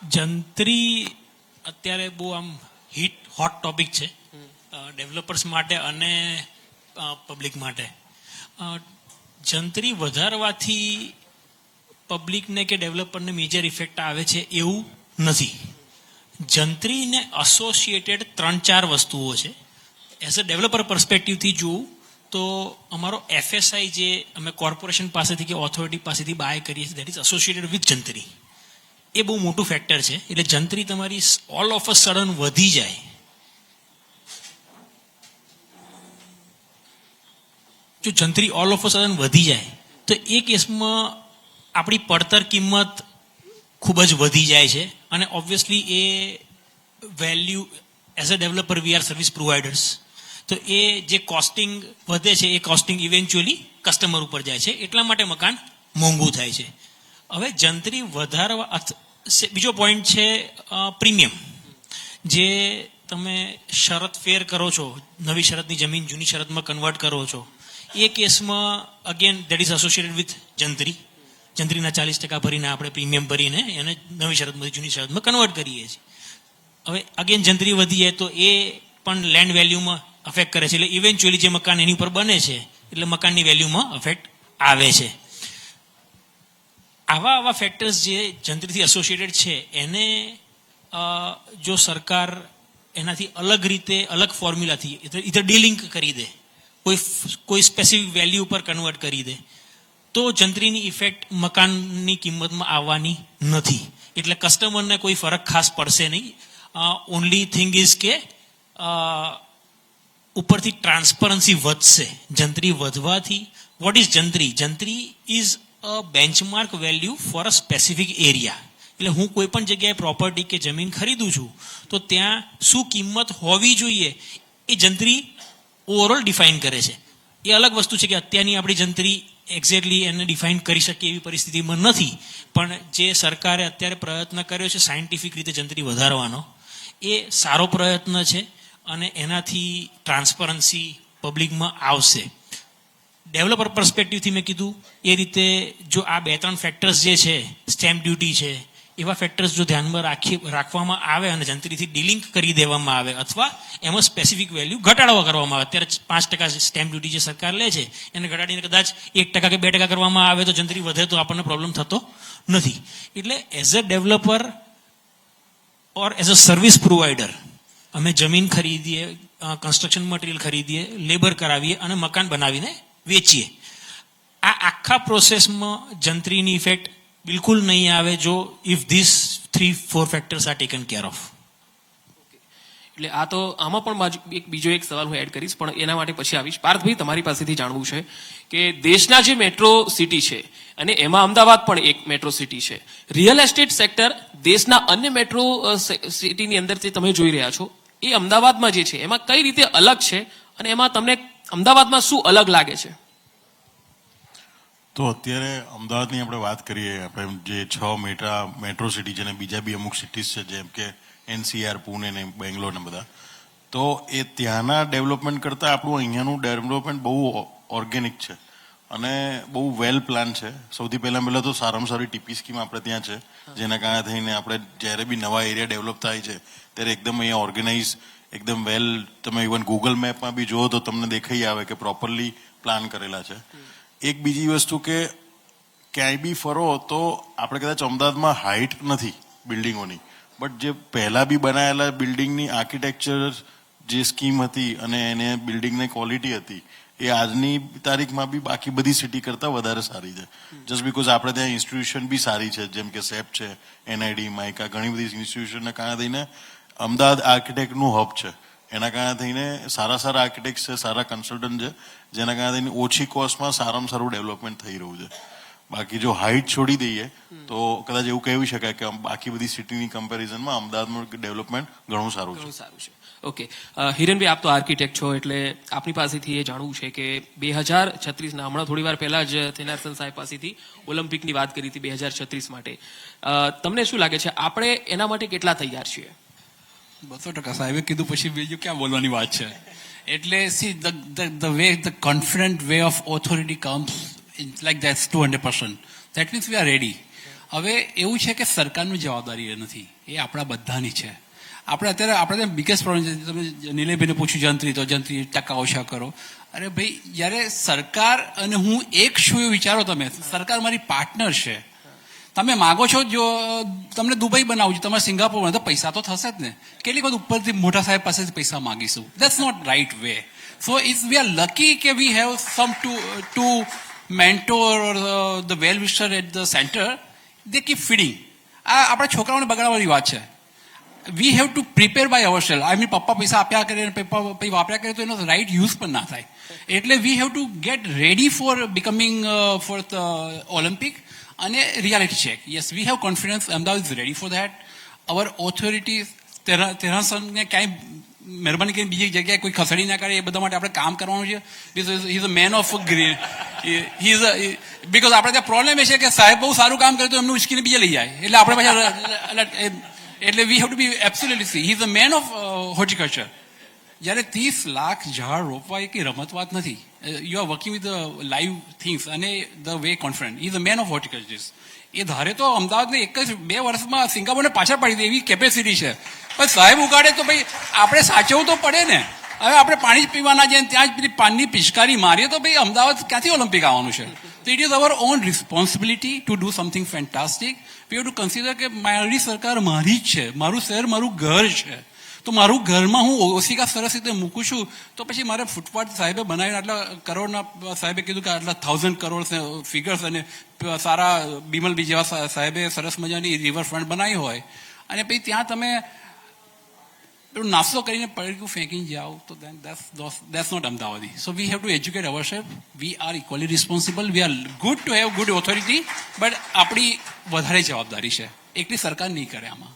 જંત્રી અત્યારે બહુ આમ હોટ ટોપિક છે ડેવલપર્સ માટે અને પબ્લિક માટે. જંત્રી વધારવાથી પબ્લિકને કે ડેવલપરને મેજર ઇફેક્ટ આવે છે એવું નથી. જંત્રીને એસોસિએટેડ 3-4 વસ્તુઓ છે. એઝ અ ડેવલપર પર્સપેક્ટિવથી જોવું તો અમારો FSI જે અમે કોર્પોરેશન પાસેથી કે ઓથોરિટી પાસેથી બાય કરીએ છીએ દેટ ઇઝ એસોસિએટેડ વિથ જંત્રી. એ બહુ મોટું ફેક્ટર છે. એટલે જંત્રી તમારી ઓલ ઓફ અ સડન વધી જાય, જો જંત્રી ઓલ ઓફ અ સડન વધી જાય તો એ કેસમાં આપણી પડતર કિંમત ખૂબ જ વધી જાય છે અને obviously A value as a developer we are service providers, તો એ જે કોસ્ટિંગ વધે છે એ કોસ્ટિંગ ઇવેન્ચ્યુઅલી કસ્ટમર ઉપર જાય છે, એટલા માટે મકાન મોંઘું થાય છે. હવે જંત્રી વધારવા બીજો પોઈન્ટ છે પ્રીમિયમ. જે તમે શરત ફેર કરો છો, નવી શરતની જમીન જૂની શરતમાં કન્વર્ટ કરો છો, એ કેસમાં again that is associated with jantri. જંત્રીના 40% ભરીને આપણે પ્રીમિયમ ભરીને એને નવી શરતમાંથી જૂની શરતમાં કન્વર્ટ કરીએ છીએ. હવે અગેન જંત્રી વધી જાય તો એ પણ લેન્ડ વેલ્યુમાં અફેક્ટ કરે છે. એટલે ઇવેન્ચ્યુઅલી જે મકાન એની ઉપર બને છે એટલે મકાનની વેલ્યુમાં અફેક્ટ આવે છે. આવા ફેક્ટર્સ જે જંત્રીથી એસોસિએટેડ છે એને જો સરકાર એનાથી અલગ રીતે અલગ ફોર્મ્યુલાથી ઇધર ડીલિંક કરી દે, કોઈ સ્પેસિફિક વેલ્યુ ઉપર કન્વર્ટ કરી દે તો જંત્રીની ઇફેક્ટ મકાનની કિંમતમાં આવવાની નથી. એટલે કસ્ટમરને કોઈ ફરક ખાસ પડશે નહીં. ઓનલી થિંગ ઇઝ કે ઉપરથી ટ્રાન્સપરન્સી વધશે. જંત્રી વધવાથી what is jantri? Jantri is a benchmark value for a specific area. એટલે હું કોઈ પણ જગ્યાએ પ્રોપર્ટી કે જમીન ખરીદું છું તો ત્યાં શું કિંમત હોવી જોઈએ એ જંત્રી ઓવરઓલ ડિફાઇન કરે છે. એ અલગ વસ્તુ છે કે અત્યારની આપણી જંત્રી એક્ઝેક્ટલી એને ડિફાઇન કરી શકે એવી પરિસ્થિતિમાં નથી, પણ જે સરકારે અત્યારે પ્રયત્ન કર્યો છે સાયન્ટિફિક રીતે જંત્રી વધારવાનો, એ સારો પ્રયત્ન છે અને એનાથી ટ્રાન્સપરન્સી પબ્લિકમાં આવશે. ડેવલપર પર્સપેક્ટિવથી મેં કીધું એ રીતે જો આ 2-3 ફેક્ટર્સ જે છે, સ્ટેમ્પ ડ્યુટી છે, એવા ફેક્ટર્સ જો ધ્યાનમાં રાખવામાં આવે અને જંત્રીથી ડિલિંક કરી દેવામાં આવે અથવા એમાં સ્પેસિફિક વેલ્યુ ઘટાડવા કરવામાં આવે. અત્યારે 5% સ્ટેમ્પ ડ્યુટી જે સરકાર લે છે એને ઘટાડીને કદાચ 1% કે 2% કરવામાં આવે તો જંત્રી વધે તો આપણને પ્રોબ્લેમ થતો નથી. એટલે as a developer or as a service provider અમે જમીન ખરીદીએ, કન્સ્ટ્રક્શન મટીરિયલ ખરીદીએ, લેબર કરાવીએ અને મકાન બનાવીને વેચીએ. આ આખા પ્રોસેસમાં જંત્રીની ઇફેક્ટ બિલકુલ નહીં આવે જો if this 3-4 factors are taken care of. એટલે આ તો આમાં પણ બીજો એક સવાલ હું એડ કરીશ, પણ એના માટે પછી આવીશ. પાર્થભાઈ, તમારી પાસેથી જાણવું છે કે દેશના જે મેટ્રો સિટી છે અને એમાં અમદાવાદ પણ એક મેટ્રો સિટી છે, રિયલ એસ્ટેટ સેક્ટર દેશના અન્ય મેટ્રો સિટીની અંદર જે તમે જોઈ રહ્યા છો એ અમદાવાદમાં જે છે એમાં કઈ રીતે અલગ છે અને એમાં તમને અમદાવાદમાં શું અલગ લાગે છે? તો અત્યારે અમદાવાદની આપણે વાત કરીએ, આપણે જે 6 મેટ્રો સિટી છે ને બીજા બી અમુક સિટીઝ છે જેમ કે NCR, પુણે ને બેંગ્લોર ને બધા, તો એ ત્યાંના ડેવલપમેન્ટ કરતાં આપણું અહીંયાનું ડેવલપમેન્ટ બહુ ઓર્ગેનિક છે અને બહુ વેલ પ્લાન છે. સૌથી પહેલાં તો સારામાં સારી TP સ્કીમ આપણે ત્યાં છે, જેના કારણે થઈને આપણે જ્યારે બી નવા એરિયા ડેવલપ થાય છે ત્યારે એકદમ અહીંયા ઓર્ગેનાઇઝ, એકદમ વેલ, તમે ઇવન ગૂગલ મેપમાં બી જુઓ તો તમને દેખાઈ આવે કે પ્રોપરલી પ્લાન કરેલા છે. એક બીજી વસ્તુ કે ક્યાંય બી ફરો તો આપણે કદાચ અમદાવાદમાં હાઇટ નથી બિલ્ડિંગોની, બટ જે પહેલાં બી બનાવેલા બિલ્ડિંગની આર્કિટેક્ચર જે સ્કીમ હતી અને એને બિલ્ડિંગની ક્વોલિટી હતી એ આજની તારીખમાં બી બાકી બધી સિટી કરતાં વધારે સારી છે. જસ્ટ બિકોઝ આપણે ત્યાં ઇન્સ્ટિટ્યુશન બી સારી છે, જેમ કે સેપ છે, NID, માઇકા, ઘણી બધી ઇન્સ્ટિટ્યુશનના કારણે થઈને અમદાવાદ આર્કિટેક્ટનું હબ છે. એના કારણે થઈને સારા આર્કિટેક્ટ છે, સારા કન્સલ્ટન્ટ છે, જેના કારણે થઈને ઓછી કોસ્ટમાં સારામાં સારું ડેવલપમેન્ટ થઈ રહ્યું છે. બાકી જો હાઇટ છોડી દઈએ તો કદાચ એવું કહી શકાય કે બાકી બધી સિટીની કમ્પેરિઝનમાં અમદાવાદનું ડેવલપમેન્ટ ઘણું સારું છે. ઓકે, હિરેનભાઈ, આપ તો આર્કિટેક્ટ છો એટલે આપની પાસેથી એ જાણવું છે કે 2036ના, હમણાં થોડી વાર પહેલા જ થેનારસન સાહેબ પાસેથી ઓલિમ્પિકની વાત કરી હતી 2036 માટે, તમને શું લાગે છે આપણે એના માટે કેટલા તૈયાર છીએ? 200% સાહેબે કીધું પછી બીજું ક્યાં બોલવાની વાત છે. એટલે see the confident way of authority comes like that's 200%. That means we are ready. હવે એવું છે કે સરકારનું જવાબદારી એ નથી, એ આપણા બધાની છે. આપણે બિગેસ્ટ પ્રોબ્લેમ છે. તમે નિલેશભાઈને પૂછ્યું જંત્રી, તો જંત્રી ટકા ઓછા કરો. અરે ભાઈ, જ્યારે સરકાર અને હું એક છું એવું વિચારો તમે, સરકાર મારી પાર્ટનર છે. તમે માગો છો જો તમને દુબઈ બનાવું છું, તમારે સિંગાપોર બનાવો, તો પૈસા તો થશે જ ને. કેટલીક વખત ઉપરથી મોટા સાહેબ પાસેથી પૈસા માગીશું. That's not right way. So it's we are lucky કે we have some to mentor the well wisher at the centre. They keep feeding. આ આપણા છોકરાઓને બગાડવાની વાત છે. We have to prepare by our self. I mean પપ્પા પૈસા આપ્યા કરે અને પપ્પા પછી વાપર્યા કરે તો એનો રાઇટ યુઝ પણ ના થાય. એટલે we have to get ready for becoming for the Olympic. અને reality check. Yes, we have confidence. Ahmedabad is ready for that. Our authorities તેરાસને ક્યાંય મહેરબાની કરીને બીજી જગ્યાએ કોઈ ખસેડી ના કરે, એ બધા માટે આપણે કામ કરવાનું છે. હી is a man of green. Because આપણે ત્યાં પ્રોબ્લેમ એ છે કે સાહેબ બહુ સારું કામ કરે તો એમનું ઉચકીને બીજે લઈ જાય. એટલે આપણે પાછા એટલે we have to be absolutely see. He is a man of horticulture. જ્યારે 30 લાખ ઝાડ રોપવા એ કંઈ રમત વાત નથી. You are working with live things અને the way confident. Is a man of horticulture. એ ધારે તો અમદાવાદને 2 વર્ષમાં સિંગાપોરને પાછળ પાડી દે એવી કેપેસિટી છે. પણ સાહેબ ઉગાડે તો ભાઈ આપણે સાચવવું તો પડે ને. હવે આપણે પાણી જ પીવાના જઈએ ત્યાં જ પેલી પાનની પિચકારી મારીએ તો ભાઈ અમદાવાદ ક્યાંથી ઓલિમ્પિક આવવાનું છે? તો it is our on responsibility to do something fantastic. V have two consider કે મારી સરકાર મારી જ છે, મારું શહેર મારું ઘર છે. તો મારું ઘરમાં હું ઓશિકા સરસ રીતે મૂકું છું તો પછી મારે ફૂટપાથ સાહેબે બનાવીને આટલા કરોડના સાહેબે કીધું કે આટલા 1000 કરોડ ફિગર્સ અને સારા બિમલબી જેવા સાહેબે સરસ મજાની રિવરફ્રન્ટ બનાવી હોય અને પછી ત્યાં તમે પેલું નાસ્તો કરીને પડ્યું ફેંકીને જાઓ તો that's not Amdavadi. So we have to educate our self. We are equally responsible. We are good to have good authority, but આપણી વધારે જવાબદારી છે. એકલી સરકાર નહીં કરે આમાં.